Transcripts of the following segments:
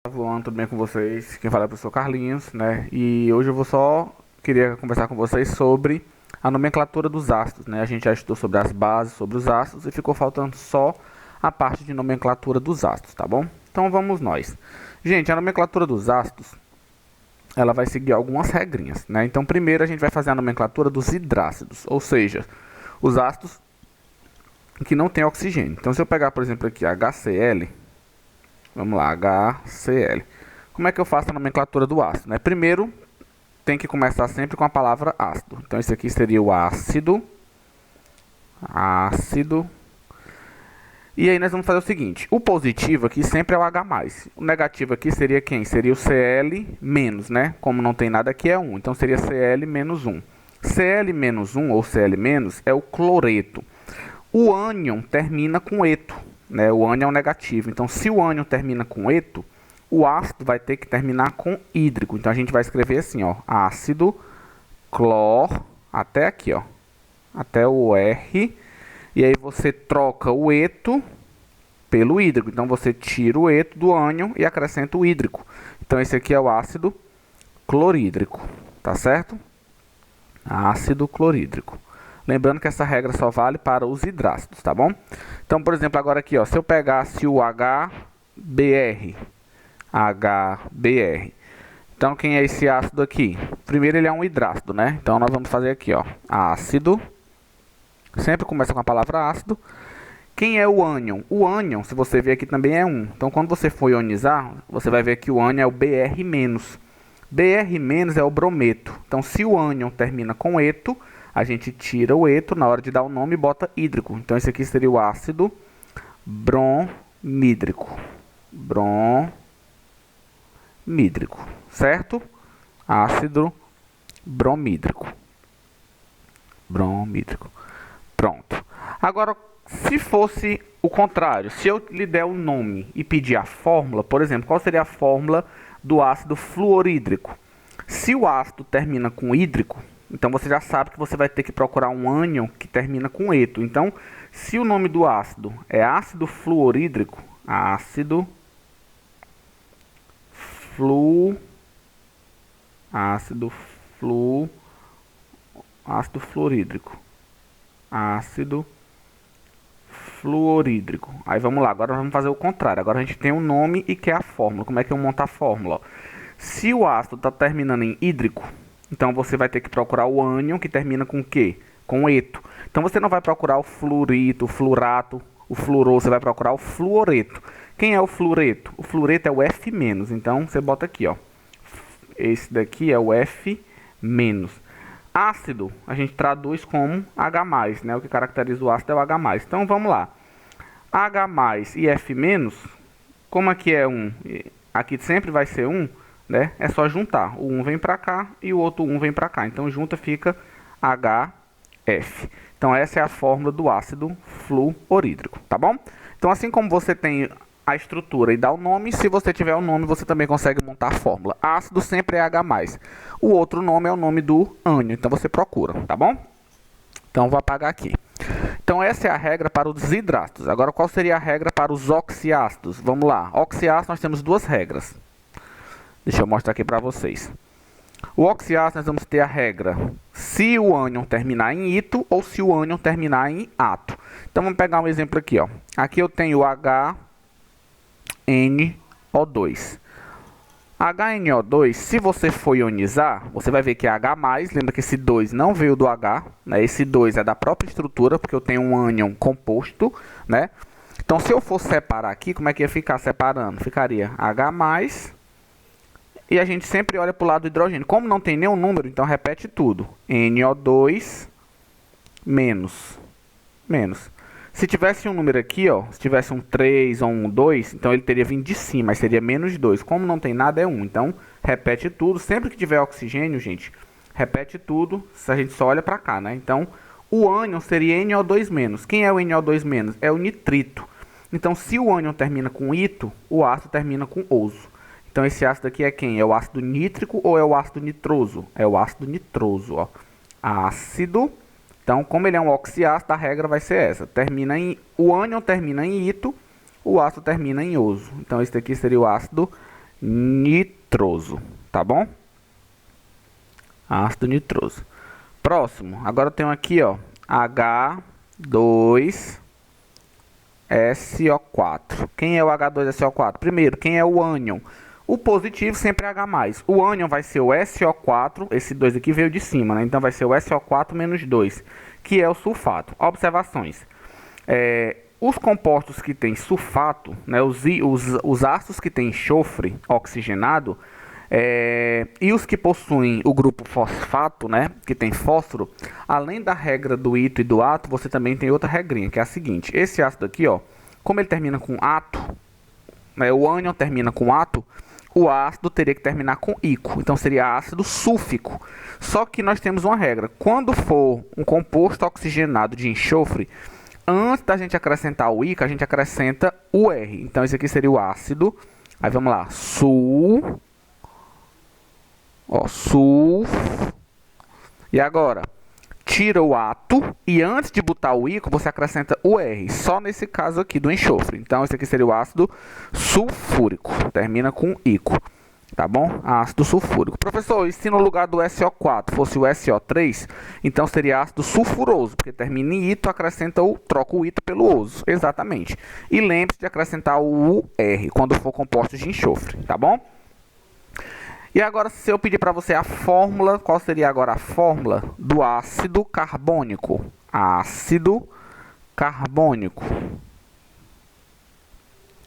Voando, tudo bem com vocês? Quem fala é o professor Carlinhos, né? E hoje eu queria conversar com vocês sobre a nomenclatura dos ácidos, né? A gente já estudou sobre as bases, sobre os ácidos e ficou faltando só a parte de nomenclatura dos ácidos, tá bom? Então vamos nós. Gente, a nomenclatura dos ácidos, ela vai seguir algumas regrinhas, né? Então primeiro a gente vai fazer a nomenclatura dos hidrácidos, ou seja, os ácidos que não têm oxigênio. Então se eu pegar, por exemplo, aqui HCl, vamos lá, HCl. Como é que eu faço a nomenclatura do ácido, né? Primeiro, tem que começar sempre com a palavra ácido. Então, esse aqui seria o ácido. Ácido. E aí nós vamos fazer o seguinte. O positivo aqui sempre é o H+. O negativo aqui seria quem? Seria o Cl-, né? Como não tem nada aqui é 1. Então, seria Cl-1. Cl-1 ou Cl- é o cloreto. O ânion termina com eto, né? O ânion é o negativo. Então, se o ânion termina com eto, o ácido vai ter que terminar com hídrico. Então, a gente vai escrever assim, ó, ácido, clor, até aqui, ó, até o R. E aí você troca o eto pelo hídrico. Então, você tira o eto do ânion e acrescenta o hídrico. Então, esse aqui é o ácido clorídrico, tá certo? Ácido clorídrico. Lembrando que essa regra só vale para os hidrácidos, tá bom? Então, por exemplo, agora aqui, ó, se eu pegasse o HBr, então quem é esse ácido aqui? Primeiro ele é um hidrácido, né? Então nós vamos fazer aqui, ó, ácido, sempre começa com a palavra ácido. Quem é o ânion? O ânion, se você ver aqui, também é 1. Então quando você for ionizar, você vai ver que o ânion é o Br-. Br- é o brometo. Então se o ânion termina com eto, a gente tira o eto, na hora de dar o nome, bota hídrico. Então, esse aqui seria o ácido bromídrico. Bromídrico, certo? Ácido bromídrico. Bromídrico. Pronto. Agora, se fosse o contrário, se eu lhe der o nome e pedir a fórmula, por exemplo, qual seria a fórmula do ácido fluorídrico? Se o ácido termina com hídrico, então você já sabe que você vai ter que procurar um ânion que termina com eto. Então, se o nome do ácido é ácido fluorídrico, ácido fluorídrico, ácido fluorídrico. Aí vamos lá, agora vamos fazer o contrário. Agora a gente tem um nome e quer a fórmula. Como é que eu monto a fórmula? Se o ácido está terminando em hídrico, então você vai ter que procurar o ânion que termina com o quê? Com eto. Então você não vai procurar o fluorito, o fluorato, o fluorô, você vai procurar o fluoreto. Quem é o fluoreto? O fluoreto é o F-. Então você bota aqui, ó. Esse daqui é o F-. Ácido, a gente traduz como H+, né? O que caracteriza o ácido é o H+. Então vamos lá. H+ e F-, como aqui é 1, aqui sempre vai ser 1, né? É só juntar. O 1 vem para cá e o outro 1 vem para cá. Então junta fica HF. Então essa é a fórmula do ácido fluorídrico, tá bom? Então assim como você tem a estrutura e dá o nome, se você tiver o nome, você também consegue montar a fórmula. Ácido sempre é H+. O outro nome é o nome do ânion, então você procura, tá bom? Então vou apagar aqui. Então essa é a regra para os hidrácidos. Agora qual seria a regra para os oxiácidos? Vamos lá. Oxiácido nós temos duas regras. Deixa eu mostrar aqui para vocês. O oxiácido nós vamos ter a regra se o ânion terminar em ito ou se o ânion terminar em ato. Então vamos pegar um exemplo aqui, ó. Aqui eu tenho HNO2. HNO2, se você for ionizar, você vai ver que é H+, lembra que esse 2 não veio do H, né? Esse 2 é da própria estrutura, porque eu tenho um ânion composto, né? Então, se eu for separar aqui, como é que ia ficar separando? Ficaria H+, e a gente sempre olha para o lado do hidrogênio. Como não tem nenhum número, então repete tudo. NO2 menos. Se tivesse um número aqui, ó, se tivesse um 3 ou um 2, então ele teria vindo de cima, mas seria menos 2. Como não tem nada, é 1. Então, repete tudo. Sempre que tiver oxigênio, gente, repete tudo. Se a gente só olha para cá, né? Então, o ânion seria NO2-. Quem é o NO2-? É o nitrito. Então, se o ânion termina com ito, o ácido termina com oso. Então, esse ácido aqui é quem? É o ácido nítrico ou é o ácido nitroso? É o ácido nitroso, ó. Ácido. Então, como ele é um oxiácido, a regra vai ser essa. O ânion termina em ito, o ácido termina em oso. Então, esse aqui seria o ácido nitroso, tá bom? Ácido nitroso. Próximo, agora eu tenho aqui, ó, H2SO4. Quem é o H2SO4? Primeiro, quem é o ânion? O positivo sempre é H+. O ânion vai ser o SO4, esse 2 aqui veio de cima, né? Então vai ser o SO4 menos 2, que é o sulfato. Observações. Os compostos que têm sulfato, né, os ácidos que têm enxofre oxigenado, e os que possuem o grupo fosfato, né, que tem fósforo, além da regra do ito e do ato, você também tem outra regrinha, que é a seguinte. Esse ácido aqui, ó, como ele termina com ato, né, o ânion termina com ato, o ácido teria que terminar com ico, então seria ácido súlfico. Só que nós temos uma regra: quando for um composto oxigenado de enxofre, antes da gente acrescentar o ico, a gente acrescenta o R. Então esse aqui seria o ácido. Aí vamos lá, sul, ó, sul. E agora, tira o ato e antes de botar o ico, você acrescenta o R, só nesse caso aqui do enxofre. Então esse aqui seria o ácido sulfúrico, termina com ico, tá bom? Ácido sulfúrico. Professor, e se no lugar do SO4 fosse o SO3, então seria ácido sulfuroso, porque termina em ito, troca o ito pelo oso, exatamente. E lembre-se de acrescentar o R quando for composto de enxofre, tá bom? E agora, se eu pedir para você a fórmula, qual seria agora a fórmula do ácido carbônico? Ácido carbônico.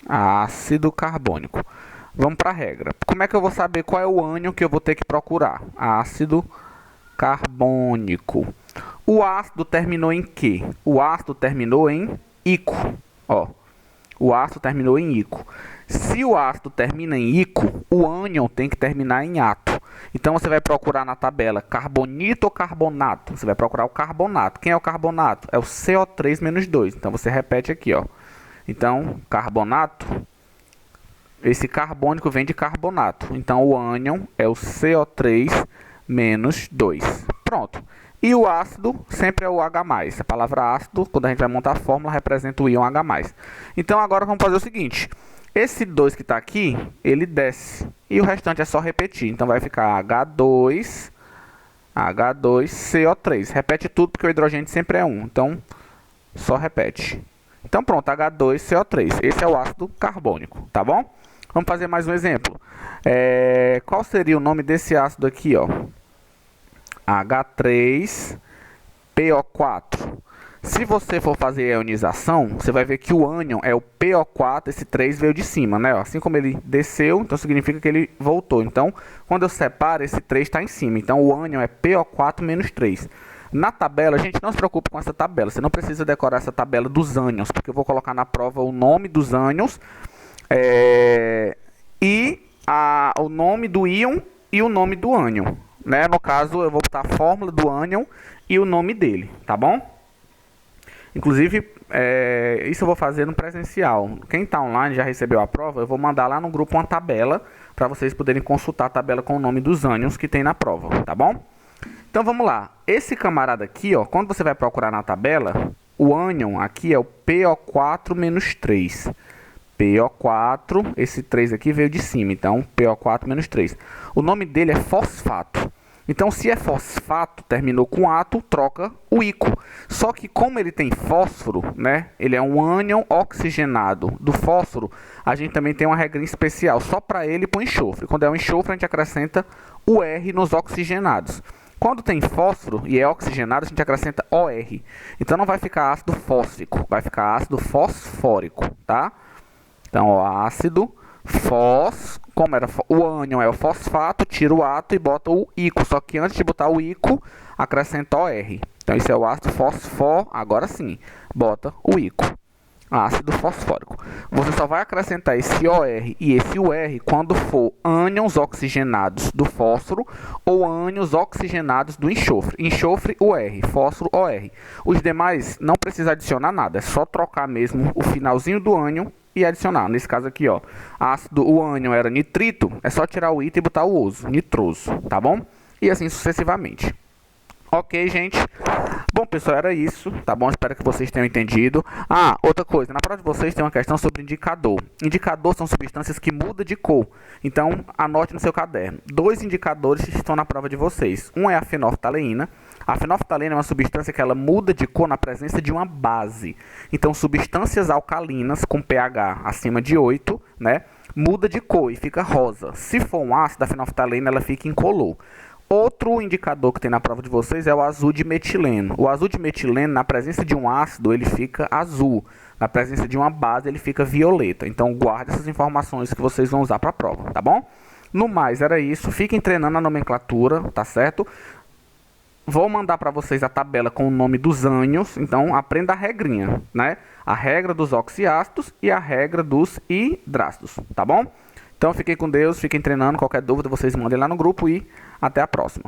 Ácido carbônico. Vamos para a regra. Como é que eu vou saber qual é o ânion que eu vou ter que procurar? Ácido carbônico. O ácido terminou em quê? O ácido terminou em ico. Ó, o ácido terminou em ico. Se o ácido termina em ico, o ânion tem que terminar em ato. Então você vai procurar na tabela carbonito ou carbonato. Você vai procurar o carbonato. Quem é o carbonato? É o CO3 menos 2. Então você repete aqui, ó. Então, carbonato, esse carbônico vem de carbonato. Então o ânion é o CO3 menos 2. Pronto. E o ácido sempre é o H+. A palavra ácido, quando a gente vai montar a fórmula, representa o íon H+. Então agora vamos fazer o seguinte. Esse 2 que está aqui, ele desce. E o restante é só repetir. Então vai ficar H2CO3. Repete tudo porque o hidrogênio sempre é 1. Então só repete. Então pronto, H2CO3. Esse é o ácido carbônico, tá bom? Vamos fazer mais um exemplo. Qual seria o nome desse ácido aqui, ó? H3PO4. Se você for fazer a ionização, você vai ver que o ânion é o PO4, esse 3 veio de cima, né? Assim como ele desceu, então significa que ele voltou. Então, quando eu separo, esse 3 está em cima. Então, o ânion é PO4 menos 3. Na tabela, gente, não se preocupe com essa tabela. Você não precisa decorar essa tabela dos ânions, porque eu vou colocar na prova o nome dos ânions e o nome do íon e o nome do ânion, né? No caso, eu vou botar a fórmula do ânion e o nome dele, tá bom? Inclusive, isso eu vou fazer no presencial. Quem está online já recebeu a prova, eu vou mandar lá no grupo uma tabela para vocês poderem consultar a tabela com o nome dos ânions que tem na prova, tá bom? Então vamos lá. Esse camarada aqui, ó, quando você vai procurar na tabela, o ânion aqui é o PO4 menos 3. PO4, esse 3 aqui veio de cima, então PO4 menos 3. O nome dele é fosfato. Então, se é fosfato, terminou com ato, troca o ico. Só que como ele tem fósforo, né? Ele é um ânion oxigenado. Do fósforo, a gente também tem uma regrinha especial, só para ele e para o enxofre. Quando é um enxofre, a gente acrescenta o R nos oxigenados. Quando tem fósforo e é oxigenado, a gente acrescenta OR. Então, não vai ficar ácido fósfico, vai ficar ácido fosfórico, tá? Então, ó, ácido como era o ânion é o fosfato, tira o ato e bota o ico. Só que antes de botar o ico, acrescenta o R. Então esse é o ácido agora sim, bota o ico. Ácido fosfórico. Você só vai acrescentar esse OR e esse UR quando for ânions oxigenados do fósforo ou ânions oxigenados do enxofre. Enxofre, UR, fósforo, OR. Os demais não precisa adicionar nada, é só trocar mesmo o finalzinho do ânion e adicionar. Nesse caso aqui, ó, o ânion era nitrito, é só tirar o ito e botar o oso, nitroso, tá bom? E assim sucessivamente. Ok, gente? Bom, pessoal, era isso, tá bom? Espero que vocês tenham entendido. Ah, outra coisa, na prova de vocês tem uma questão sobre indicador. Indicador são substâncias que mudam de cor. Então, anote no seu caderno. 2 indicadores que estão na prova de vocês. Um é a fenolftaleína. A fenolftaleína é uma substância que ela muda de cor na presença de uma base. Então, substâncias alcalinas com pH acima de 8, né, muda de cor e fica rosa. Se for um ácido, a fenolftaleína ela fica incolor. Outro indicador que tem na prova de vocês é o azul de metileno. O azul de metileno, na presença de um ácido, ele fica azul. Na presença de uma base, ele fica violeta. Então, guarde essas informações que vocês vão usar para a prova, tá bom? No mais, era isso. Fiquem treinando a nomenclatura, tá certo? Vou mandar para vocês a tabela com o nome dos ânions. Então, aprenda a regrinha, né? A regra dos oxiácidos e a regra dos hidrácidos, tá bom? Então, fiquem com Deus, fiquem treinando. Qualquer dúvida, vocês mandem lá no grupo e até a próxima.